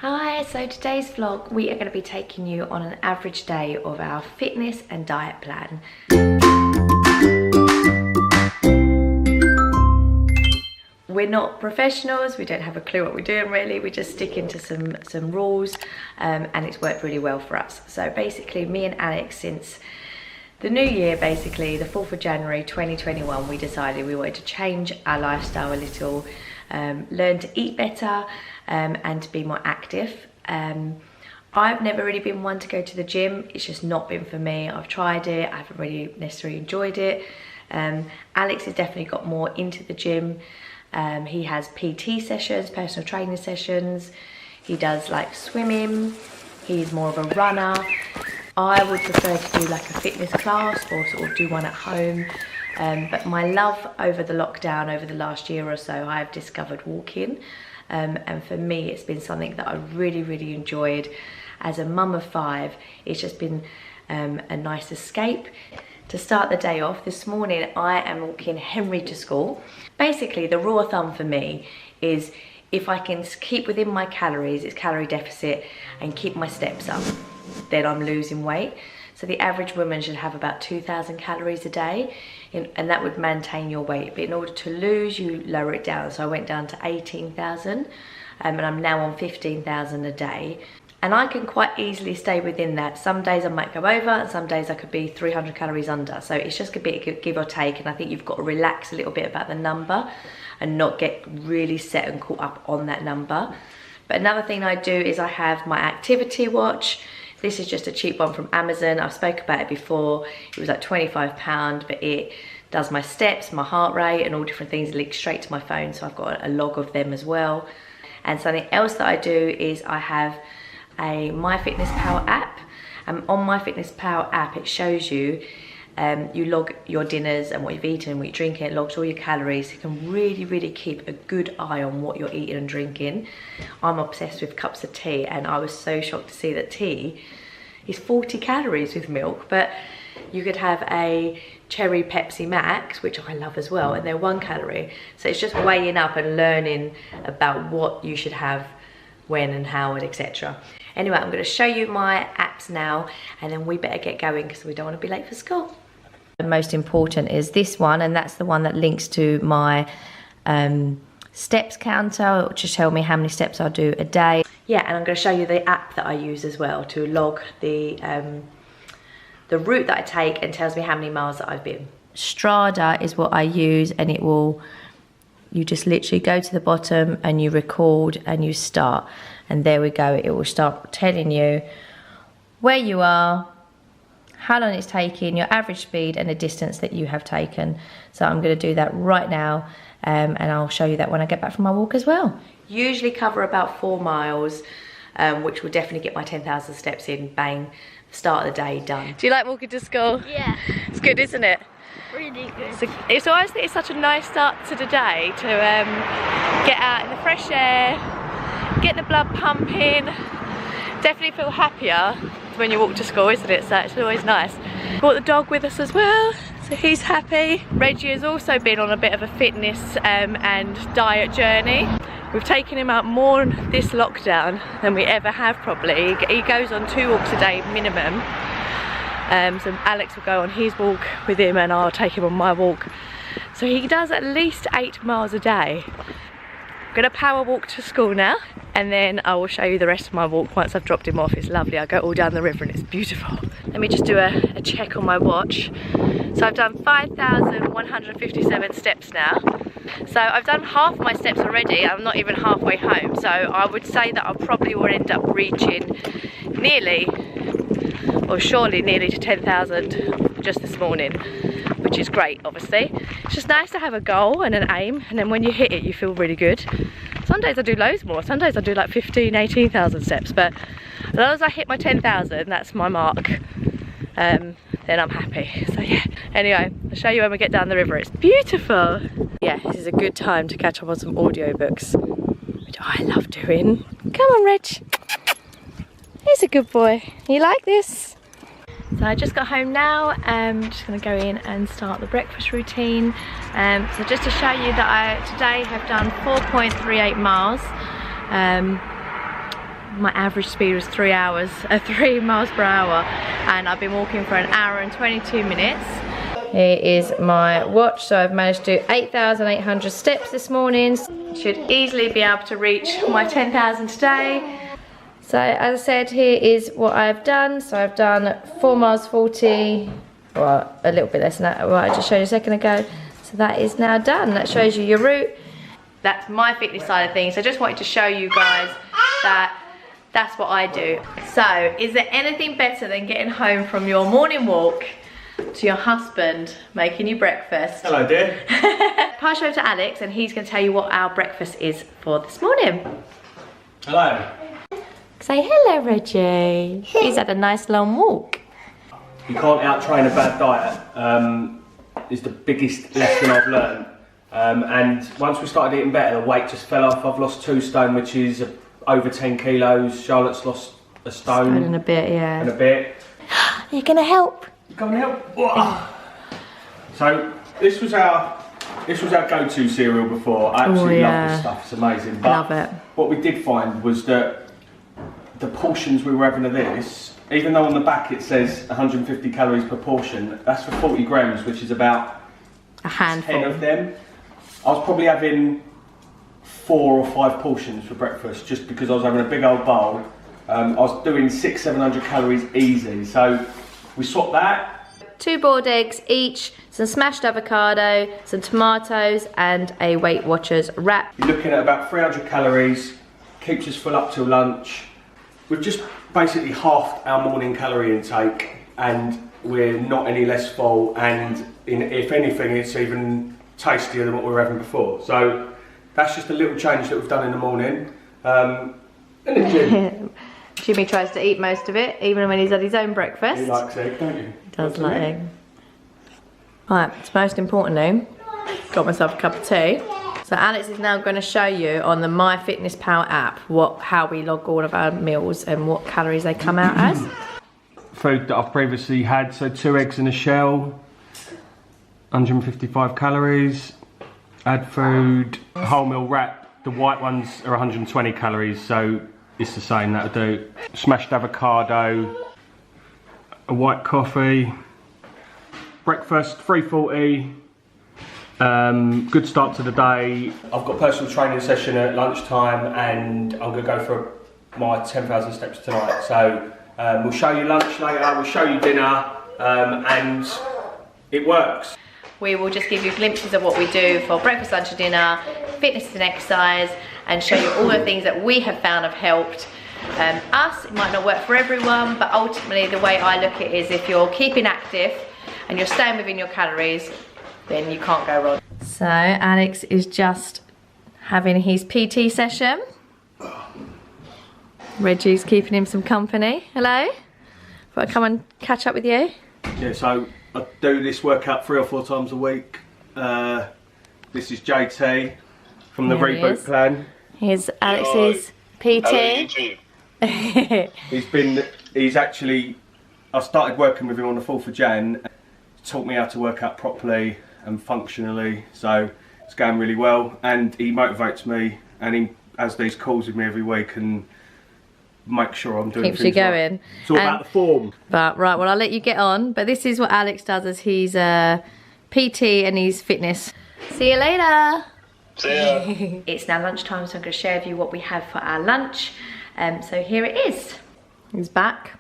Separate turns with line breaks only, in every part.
Hi, so today's vlog we are going to be taking you on an average day of our fitness and diet plan. We're not professionals, we don't have a clue what we're doing really, we're just sticking to some rules and it's worked really well for us. So basically me and Alex, since the new year, basically the 4th of January 2021, we decided we wanted to change our lifestyle a little, learn to eat better and to be more active. I've never really been one to go to the gym, it's just not been for me. I've tried it, I haven't really necessarily enjoyed it. Alex has definitely got more into the gym. He has PT sessions, personal training sessions, he does like swimming, he's more of a runner. I would prefer to do like a fitness class or sort of do one at home. But my love over the lockdown, over the last year or so, I've discovered walking. And for me, it's been something that I really enjoyed. As a mum of 5, it's just been a nice escape. To start the day off, this morning I am walking Henry to school. Basically, the rule of thumb for me is if I can keep within my calories, it's calorie deficit, and keep my steps up, then I'm losing weight. So the average woman should have about 2,000 calories a day, and that would maintain your weight. But in order to lose, you lower it down. So I went down to 18,000, and I'm now on 15,000 a day. And I can quite easily stay within that. Some days I might go over, and some days I could be 300 calories under. So it's just a bit give or take, and I think you've got to relax a little bit about the number and not get really set and caught up on that number. But another thing I do is I have my activity watch. This is just a cheap one from Amazon. I've spoke about it before. It was like £25, but it does my steps, my heart rate, and all different things. It links straight to my phone, so I've got a log of them as well. And something else that I do is I have a Myfitnesspal app. On Myfitnesspal app, it shows you, you log your dinners and what you've eaten, what you're drinking. It logs all your calories. You can really keep a good eye on what you're eating and drinking. I'm obsessed with cups of tea, and I was so shocked to see that tea is 40 calories with milk, but you could have a cherry Pepsi Max, which I love as well, and they're 1 calorie. So it's just weighing up and learning about what you should have, when and how, and etc. Anyway, I'm going to show you my apps now, and then we better get going because we don't want to be late for school. The most important is this one, and that's the one that links to my steps counter. It will just tell me how many steps I do a day. Yeah, and I'm going to show you the app that I use as well to log the route that I take, and tells me how many miles that I've been. Strada is what I use, and it will, you just literally go to the bottom and you record and you start, and there we go. It will start telling you where you are, how long it's taking, your average speed, and the distance that you have taken. So I'm going to do that right now, and I'll show you that when I get back from my walk as well. Usually cover about 4 miles, which will definitely get my 10,000 steps in. Bang, start of the day done. Do you like walking to school?
Yeah.
It's good, isn't it?
Really good.
So it's always, it's such a nice start to the day to get out in the fresh air, get the blood pumping. Definitely feel happier when you walk to school, isn't it? So it's always nice. Brought the dog with us as well, so he's happy. Reggie has also been on a bit of a fitness and diet journey. We've taken him out more this lockdown than we ever have probably. He goes on 2 walks a day minimum. So Alex will go on his walk with him, and I'll take him on my walk. So he does at least 8 miles a day. I'm gonna power walk to school now, and then I will show you the rest of my walk once I've dropped him off. It's lovely. I go all down the river and it's beautiful. Let me just do a check on my watch. So I've done 5,157 steps now. So I've done half my steps already. I'm not even halfway home. So I would say that I probably will end up reaching nearly, or surely nearly to 10,000 just this morning, which is great. Obviously it's just nice to have a goal and an aim, and then when you hit it you feel really good. Some days I do loads more, some days I do like 18,000 steps, but as long as I hit my 10,000, that's my mark, then I'm happy. So yeah, anyway, I'll show you when we get down the river. It's beautiful. Yeah, this is a good time to catch up on some audiobooks, which I love doing. Come on, Reg. He's a good boy. You like this? So I just got home now. I'm just going to go in and start the breakfast routine. So just to show you that I today have done 4.38 miles. my average speed was 3 miles per hour, and I've been walking for 1 hour and 22 minutes. Here is my watch, so I've managed to do 8,800 steps this morning. Should easily be able to reach my 10,000 today. So as I said, here is what I've done. So I've done 4 miles 40, well, a little bit less than that, what I just showed you a second ago. So that is now done. That shows you your route. That's my fitness side of things. I just wanted to show you guys that that's what I do. So is there anything better than getting home from your morning walk to your husband making you breakfast?
Hello, dear.
Pass over to Alex and he's going to tell you what our breakfast is for this morning.
Hello.
Say hello, Reggie. He's had a nice long walk.
You can't out-train a bad diet. Is the biggest lesson I've learned. And once we started eating better, the weight just fell off. I've lost 2 stone, which is over 10 kilos. Charlotte's lost a stone.
And a bit, yeah.
And a bit.
You're gonna help.
Come and help. So this was our go-to cereal before. I absolutely love this stuff. It's amazing. But
love it.
what we did find was that the portions we were having of this, even though on the back it says 150 calories per portion, that's for 40 grams, which is about
a handful
10 of them. I was probably having 4 or 5 portions for breakfast just because I was having a big old bowl. I was doing 600-700 calories easy. So we swapped that.
2 boiled eggs each, some smashed avocado, some tomatoes, and a Weight Watchers wrap.
You're looking at about 300 calories, keeps us full up till lunch. We've just basically halved our morning calorie intake and we're not any less full, and if anything it's even tastier than what we were having before. So that's just a little change that we've done in the morning. And the gym.
Jimmy tries to eat most of it, even when he's had his own breakfast.
He likes egg, don't you?
He does like egg. Right, it's most importantly, got myself a cup of tea. So Alex is now going to show you on the Myfitnesspal app how we log all of our meals and what calories they come out as.
Food that I've previously had, so 2 eggs in a shell, 155 calories. Add food, wholemeal wrap. The white ones are 120 calories, so it's the same, that'll do. Smashed avocado, a white coffee. Breakfast, 3:40. Good start to the day. I've got a personal training session at lunchtime and I'm going to go for my 10,000 steps tonight. So we'll show you lunch later, we'll show you dinner, and it works.
We will just give you glimpses of what we do for breakfast, lunch and dinner, fitness and exercise, and show you all the things that we have found have helped us. It might not work for everyone, but ultimately the way I look at it is if you're keeping active and you're staying within your calories, then you can't go wrong. So Alex is just having his PT session. Reggie's keeping him some company. Hello? Thought I'd come and catch up with you.
Yeah, so I do this workout 3 or 4 times a week. This is JT from the Reboot Plan.
Here's Alex's PT.
He's actually, I started working with him on the 4th of Jan. Taught me how to work out properly and functionally, so it's going really well, and he motivates me, and he has these calls with me every week and make sure I'm doing
keeps you going.
Right. It's all about the form.
But right, well I'll let you get on, but this is what Alex does as he's PT and he's fitness. See you later.
See ya.
It's now lunchtime, so I'm going to share with you what we have for our lunch. So here it is. He's back.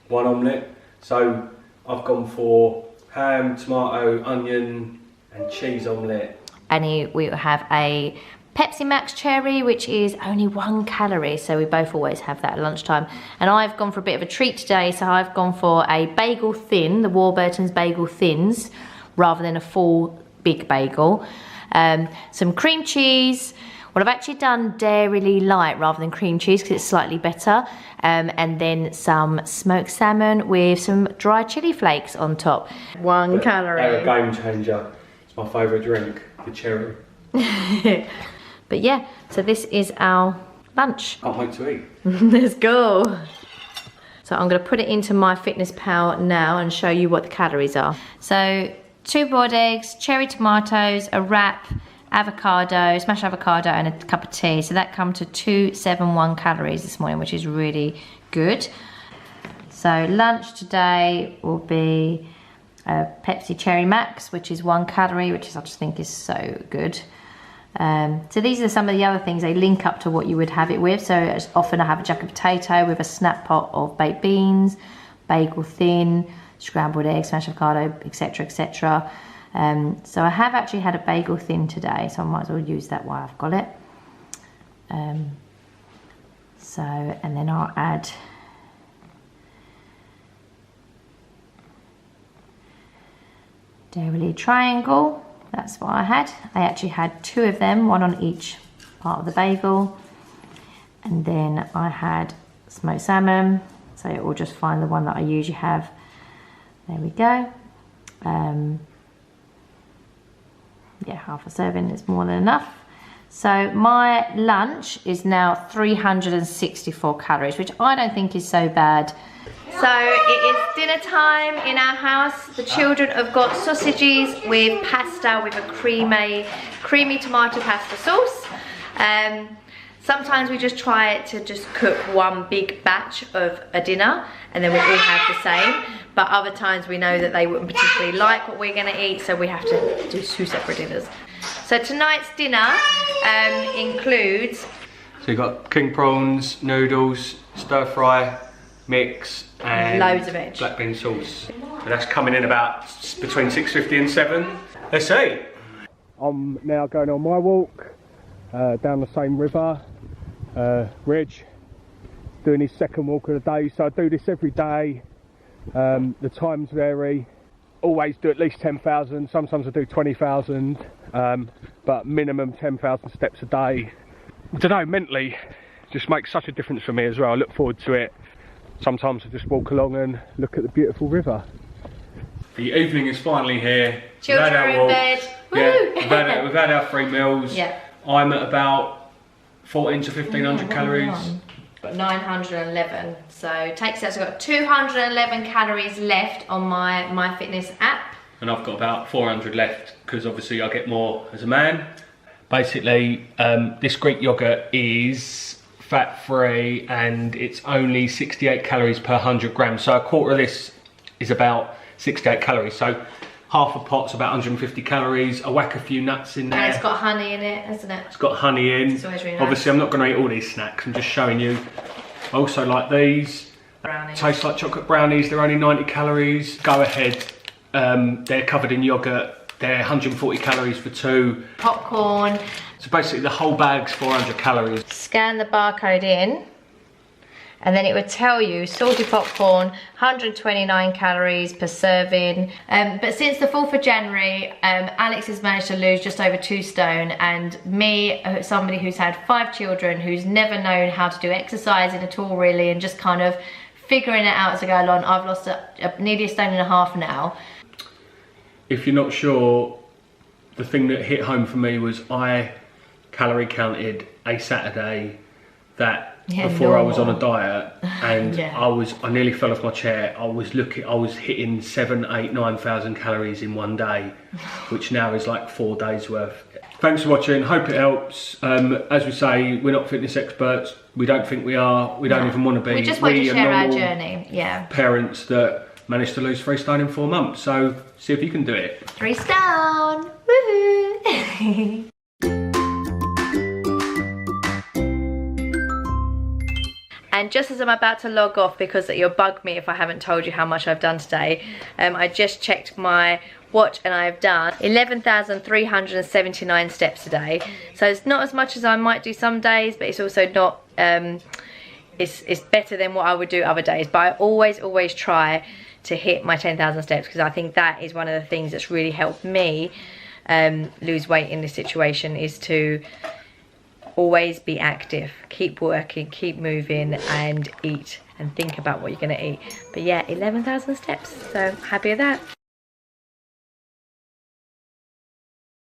1 omelette. So I've gone for ham, tomato, onion and cheese omelette.
And we have a Pepsi Max cherry, which is only 1 calorie, so we both always have that at lunchtime. And I've gone for a bit of a treat today, so I've gone for a bagel thin, the Warburton's bagel thins, rather than a full big bagel. Some cream cheese. Well, I've actually done Dairy Light rather than cream cheese because it's slightly better. And then some smoked salmon with some dry chili flakes on top. 1 calorie.
They're a game changer. It's my favourite drink, the cherry.
But yeah, so this is our lunch.
Can't wait to eat.
Let's go. So I'm going to put it into Myfitnesspal now and show you what the calories are. So 2 boiled eggs, cherry tomatoes, a wrap, avocado, smashed avocado, and a cup of tea. So that come to 271 calories this morning, which is really good. So lunch today will be a Pepsi Cherry Max, which is 1 calorie, which is, I just think is so good. So these are some of the other things they link up to what you would have it with. So often I have a jacket potato with a snap pot of baked beans, bagel thin, scrambled eggs, smashed avocado, etc, etc. So I have actually had a bagel thin today, so I might as well use that while I've got it. And then I'll add dairy triangle. That's what I had. I actually had 2 of them, 1 on each part of the bagel. And then I had smoked salmon, so it will just find the one that I usually have. There we go. Yeah, half a serving is more than enough. So my lunch is now 364 calories, which I don't think is so bad. So it is dinner time in our house. The children have got sausages with pasta with a creamy tomato pasta sauce. Sometimes we just try to just cook one big batch of a dinner and then we all have the same. But other times we know that they wouldn't particularly like what we're gonna eat, so we have to do 2 separate dinners. So tonight's dinner includes...
So you've got king prawns, noodles, stir fry, mix, and
loads of veg.
Black bean sauce. And that's coming in about between 6:50 and 7. Let's see. I'm now going on my walk down the same river, Ridge, doing his second walk of the day. So I do this every day. The times vary. Always do at least 10,000. Sometimes I do 20,000, but minimum 10,000 steps a day. I don't know, mentally, just makes such a difference for me as well. I look forward to it. Sometimes I just walk along and look at the beautiful river. The evening is finally here.
Children are in bed.
Yeah, we've had our 3 meals.
Yeah.
I'm at about 14 to 1500 calories.
Got 911, so it takes us, I've got 211 calories left on my Myfitness app.
And I've got about 400 left, because obviously I get more as a man. Basically, this Greek yogurt is fat-free and it's only 68 calories per 100 grams. So a quarter of this is about 68 calories. So half a pot's about 150 calories. I whack a few nuts in there.
And it's got honey in it, hasn't it?
It's got honey in.
It's always really nice.
Obviously, I'm not going to eat all these snacks. I'm just showing you. I also like these.
Brownies.
Taste like chocolate brownies. They're only 90 calories. Go ahead. They're covered in yogurt. They're 140 calories for 2.
Popcorn.
So basically, the whole bag's 400 calories.
Scan the barcode in. And then it would tell you salty popcorn, 129 calories per serving. But since the 4th of January, Alex has managed to lose just over 2 stone, and me, somebody who's had 5 children, who's never known how to do exercising at all really, and just kind of figuring it out as I go along, I've lost nearly 1.5 stones now.
If you're not sure, the thing that hit home for me was I calorie counted a Saturday that before I was on a diet, and I nearly fell off my chair. I was hitting 7, 8, 9,000 calories in one day, which now is like 4 days worth. Thanks for watching, hope it helps. As we say, we're not fitness experts. We don't think we are. We don't even want to be.
We just want to share our journey,
parents that managed to lose 3 stone in 4 months. So see if you can do it.
3 stone, woohoo! And just as I'm about to log off, because you'll bug me if I haven't told you how much I've done today, I just checked my watch and I've done 11,379 steps today. So it's not as much as I might do some days, but it's also not, it's better than what I would do other days. But I always try to hit my 10,000 steps, because I think that is one of the things that's really helped me lose weight in this situation, is to always be active, keep working, keep moving, and eat and think about what you're going to eat. But yeah, 11,000 steps, so happy with that.